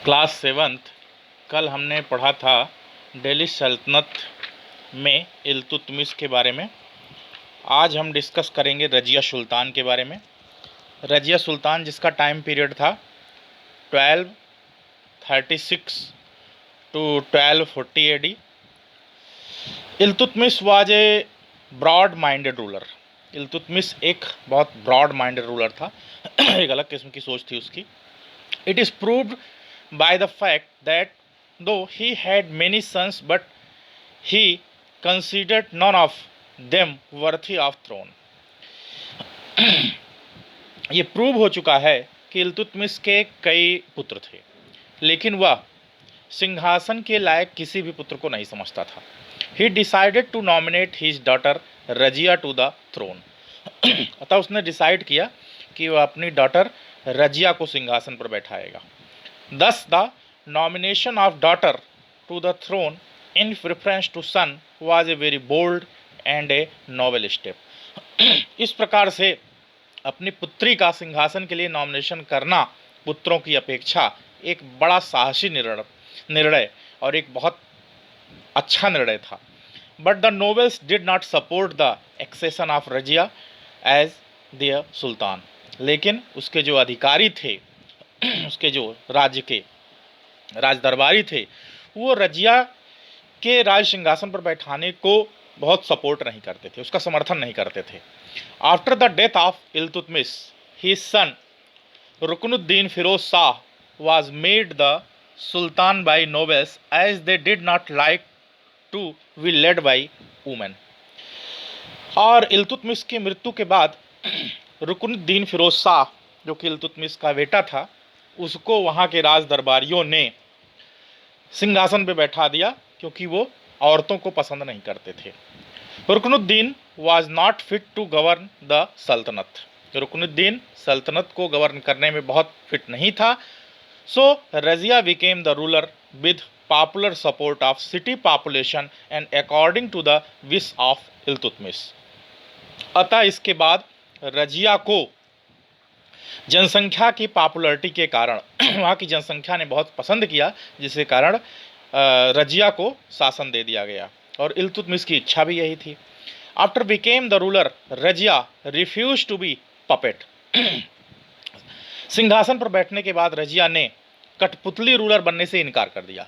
Class seventh. कल हमने पढ़ा था दिल्ली सल्तनत में इल्तुतमिश के बारे में। आज हम डिस्कस करेंगे रजिया सुल्तान के बारे में। रजिया सुल्तान जिसका टाइम पीरियड था 1236 to 1240 AD। Iltutmish was a broad minded ruler. Iltutmish एक बहुत ब्रॉड माइंडेड रूलर था। एक अलग किस्म की सोच थी उसकी। It is proved by the fact that though he had many sons but he considered none of them worthy of throne। ये प्रूव हो चुका है कि इल्तुतमिश के कई पुत्र थे, लेकिन वह सिंहासन के लायक किसी भी पुत्र को नहीं समझता था। He decided to nominate his daughter Razia to the throne। अतः उसने डिसाइड किया कि वह अपनी डॉटर रजिया को सिंहासन पर बैठाएगा। Thus, the nomination of daughter to the throne in preference to son was a very bold and a novel step। इस प्रकार से अपनी पुत्री का सिंहासन के लिए नॉमिनेशन करना पुत्रों की अपेक्षा एक बड़ा साहसी निर्णय और एक बहुत अच्छा निर्णय था। But the nobles did not support the accession of Razia as their सुल्तान। लेकिन उसके जो अधिकारी थे, उसके जो राज्य के राज दरबारी थे, वो रजिया के राज सिंहासन पर बैठाने को बहुत सपोर्ट नहीं करते थे, उसका समर्थन नहीं करते थे। After the death of Iltutmish his son Ruknuddin Firoz Shah was made the sultan by nobles as they did not like to be led by women. और इल्तुतमिश की मृत्यु के बाद रुकनुद्दीन फिरोज शाह, जो कि इल्तुतमिश का बेटा था, उसको वहाँ के राज दरबारियों ने सिंहासन पे बैठा दिया, क्योंकि वो औरतों को पसंद नहीं करते थे। Ruknuddin was not fit to govern the saltanat. Ruknuddin सल्तनत को गवर्न करने में बहुत फिट नहीं था। So Razia became the ruler with popular support of city population and according to the wish of Iltutmish. अतः इसके बाद रजिया को जनसंख्या की पॉपुलरिटी के कारण वहाँ की जनसंख्या ने बहुत पसंद किया, जिसके कारण रजिया को शासन दे दिया गया, और इल्तुतमिश की इच्छा भी यही थी। After became the ruler Razia refuse to be puppet. सिंहासन पर बैठने के बाद रजिया ने कठपुतली रूलर बनने से इनकार कर दिया।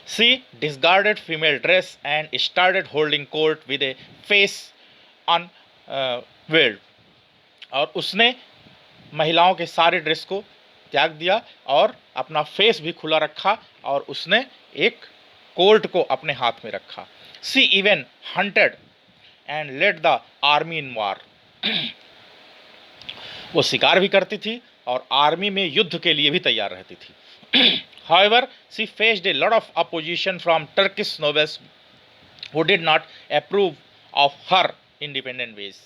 She disregarded female dress and started holding court with a face unveiled. और उसने महिलाओं के सारे ड्रेस को त्याग दिया और अपना फेस भी खुला रखा, और उसने एक कोर्ट को अपने हाथ में रखा। She even hunted and led the army in war. वो शिकार भी करती थी और आर्मी में युद्ध के लिए भी तैयार रहती थी। However, she faced a lot of opposition from Turkish nobles who did not approve of her independent ways।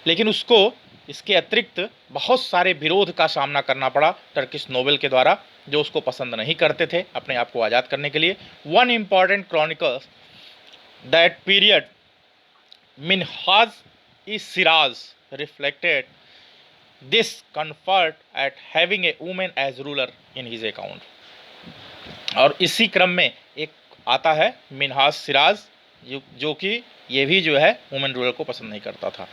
लेकिन उसको इसके अतिरिक्त बहुत सारे विरोध का सामना करना पड़ा टर्किश नोबल के द्वारा, जो उसको पसंद नहीं करते थे अपने आप को आज़ाद करने के लिए। One important chronicle that period Minhaj i Siraj reflected this comfort at having a women as ruler in his account. और इसी क्रम में एक आता है मिनहाज सिराज, जो कि ये भी जो है वुमेन रूलर को पसंद नहीं करता था।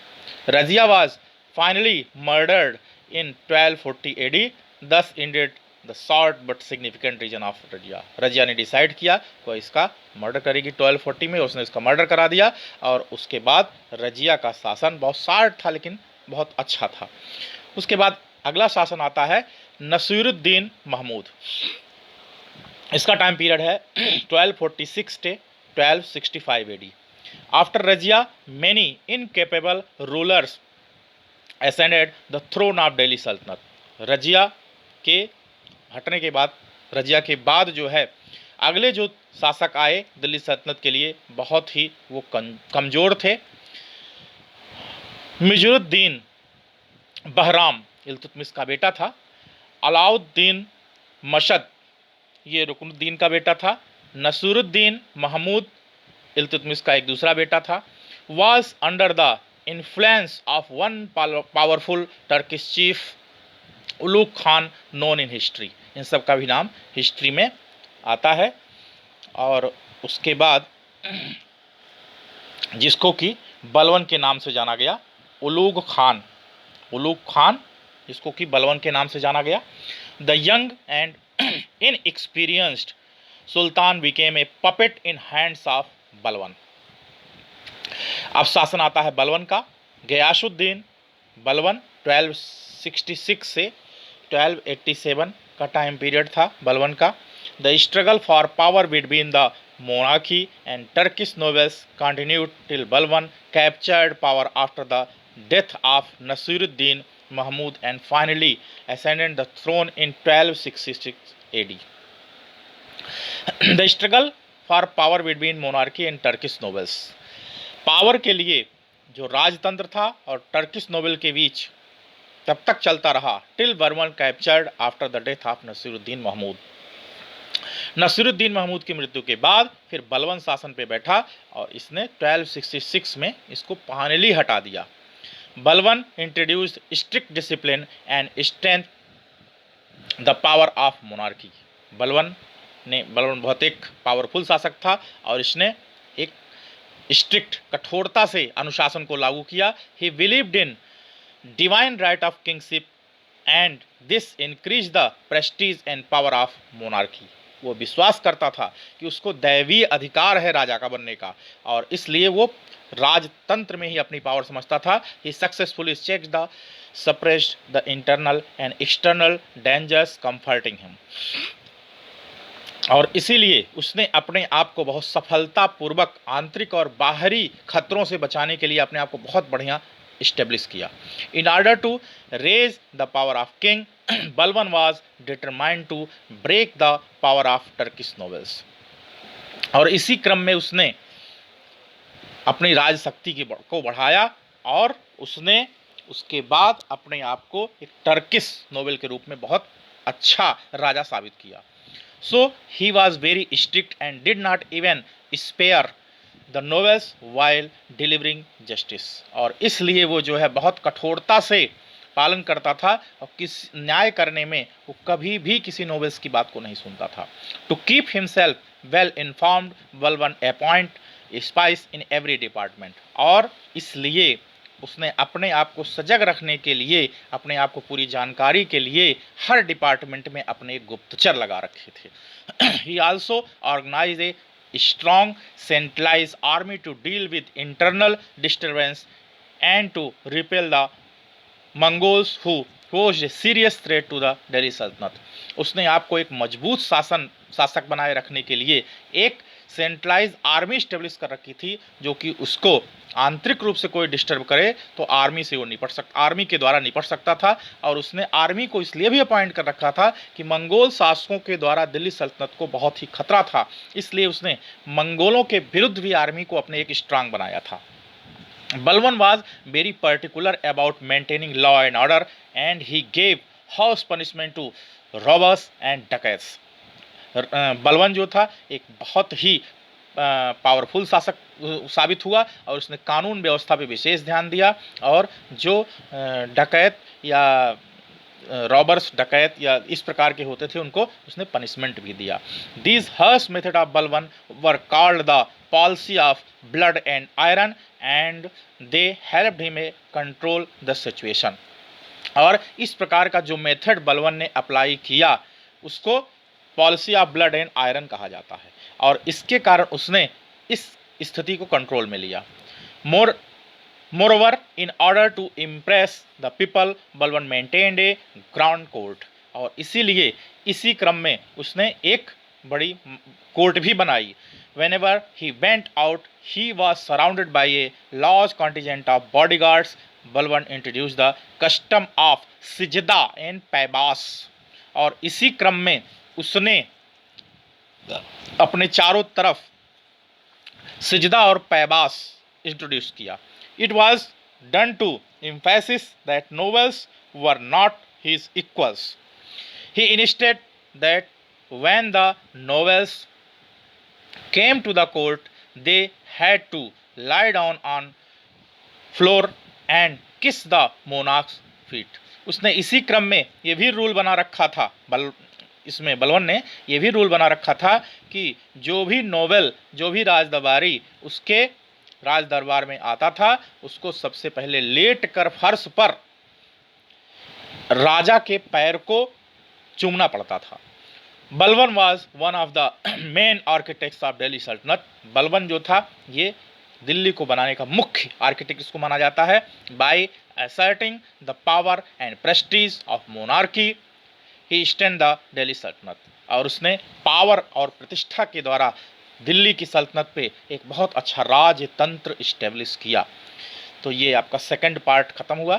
Razia was finally murdered in 1240 AD। thus ended the short but significant reign of Razia. Razia ने डिसाइड किया वो इसका मर्डर करेगी 1240 में, उसने इसका मर्डर करा दिया, और उसके बाद रजिया का शासन बहुत शार्ट था लेकिन बहुत अच्छा था। उसके बाद अगला शासन आता है नसीरुद्दीन महमूद। इसका टाइम पीरियड है 1246 से 1265 AD। After Razia many incapable rulers ascended the throne of Delhi सल्तनत। रजिया के हटने के बाद, रजिया के बाद जो है अगले जो शासक आए दिल्ली सल्तनत के लिए, बहुत ही वो कमज़ोर थे। मिजरुद्दीन बहराम इल्तुतमिश का बेटा था। अलाउद्दीन मशद ये रुकनुद्दीन का बेटा था। नसीरुद्दीन महमूद इल्तुतमिश का एक दूसरा बेटा था। was under the influence of one powerful Turkish chief Ulugh Khan known in history। इन सब का भी नाम हिस्ट्री में आता है। और उसके बाद जिसको कि बलवन के नाम से जाना गया, उलूग खान जिसको कि बलवन के नाम से जाना गया। The young and inexperienced Sultan became a puppet in hands of बलवन। अब शासन आता है बलवन का। गयासुद्दीन बलवन 1266 से 1287 का टाइम पीरियड था बलवन का। The struggle for power between the monarchy and Turkish nobles continued till Balban captured power after the death of Nasiruddin Mahmud and finally ascended the throne in 1266 AD. The struggle for power between monarchy and Turkish nobles, power के लिए जो राजतंत्र था और Turkish Nobel के बीच तब तक चलता रहा till Balban captured after the death of Nasiruddin Mahmud. Nasiruddin Mahmud की मृत्यु के बाद फिर बलवन शासन पे बैठा और इसने 1266 में इसको फाइनली हटा दिया। बलवन introduced strict discipline and strength the power of monarchy. बलवन बहुत एक पावरफुल शासक था और इसने एक स्ट्रिक्ट कठोरता से अनुशासन को लागू किया। ही believed in divine right of kingship and this increase the Prestige and power of monarchy. वो विश्वास करता था कि उसको दैवीय अधिकार है राजा का बनने का और इसलिए वो राजतंत्र में ही अपनी पावर समझता था। He successfully checked the suppressed the internal and external dangers confronting him. और इसीलिए उसने अपने आप को बहुत सफलतापूर्वक आंतरिक और बाहरी खतरों से बचाने के लिए अपने आप को बहुत बढ़िया इस्टेब्लिश किया। In order to raise the power of king Balban was determined to break the power of Turkish nobles. और इसी क्रम में उसने अपनी राजशक्ति को बढ़ाया और उसने उसके बाद अपने आप को एक टर्किश नोबल के रूप में बहुत अच्छा राजा साबित किया। So he was very strict and did not even spare the nobles while delivering justice. और इसलिए वो जो है बहुत कठोरता से पालन करता था और किस न्याय करने में वो कभी भी किसी नोबल्स की बात को नहीं सुनता था। To keep himself well informed Balban appoint spies in every department. और इसलिए उसने अपने आप को सजग रखने के लिए, अपने आप को पूरी जानकारी के लिए हर डिपार्टमेंट में अपने गुप्तचर लगा रखे थे। He also organize a strong centralized army to deal with internal disturbance and to repel the Mongols who posed a serious threat to the Delhi Sultanate। उसने आपको एक मजबूत शासक बनाए रखने के लिए एक सेंट्रलाइज आर्मी स्टेब्लिश कर रखी थी जो कि उसको आंतरिक रूप से कोई डिस्टर्ब करे तो आर्मी के द्वारा निपट सकता था। और उसने आर्मी को इसलिए भी अपॉइंट कर रखा था कि मंगोल शासकों के द्वारा दिल्ली सल्तनत को बहुत ही खतरा था, इसलिए उसने मंगोलों के विरुद्ध भी आर्मी को अपने एक स्ट्रांग बनाया था। बलवन was very particular about maintaining law and order and he gave harsh punishment to robbers and dacoits। बलवन जो था एक बहुत ही पावरफुल शासक साबित हुआ और उसने कानून व्यवस्था पे विशेष ध्यान दिया और जो डकैत या रॉबर्स डकैत या इस प्रकार के होते थे उनको उसने पनिशमेंट भी दिया। दीज हर्श मेथड ऑफ बलवन were called the policy of blood and iron and they helped him control the situation. और इस प्रकार का जो मेथड बलवन ने अप्लाई किया उसको policy of blood and iron कहा जाता है और इसके कारण उसने इस स्थिति को कंट्रोल में लिया। Moreover in order to impress the people Balban maintained a ground court. और इसीलिए इसी क्रम में उसने एक बड़ी कोर्ट भी बनाई। Whenever he went out, he was surrounded by a large contingent of bodyguards। बलवन introduced the custom of सिजदा and पैबास। और इसी क्रम में उसने अपने चारों तरफ सिजदा और पैबास इंट्रोड्यूस किया। It was done to emphasize that nobles were not his equals। He insisted that when the nobles came to the court, they had to lie down on floor and kiss the monarch's feet। उसने इसी क्रम में ये भी rule बना रखा था इसमें बलबन ने ये भी रूल बना रखा था कि जो भी नोबेल, जो भी राजदरबारी उसके राज दरबार में आता था, उसको सबसे पहले लेट कर फर्श पर राजा के पैर को चूमना पड़ता था। Balban was one of the main architects of Delhi सल्तनत। बलबन जो था ये दिल्ली को बनाने का मुख्य आर्किटेक्ट इसको माना जाता है। By asserting the power and prestige of monarchy he stand the Delhi saltanat, और उसने पावर और प्रतिष्ठा के द्वारा दिल्ली की सल्तनत पे एक बहुत अच्छा राजतंत्र इस्टेब्लिश किया। तो ये आपका सेकंड पार्ट खत्म हुआ।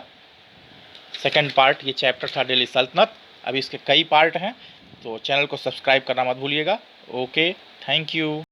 सेकंड पार्ट ये चैप्टर था दिल्ली सल्तनत। अभी इसके कई पार्ट हैं, तो चैनल को सब्सक्राइब करना मत भूलिएगा। Okay, thank you.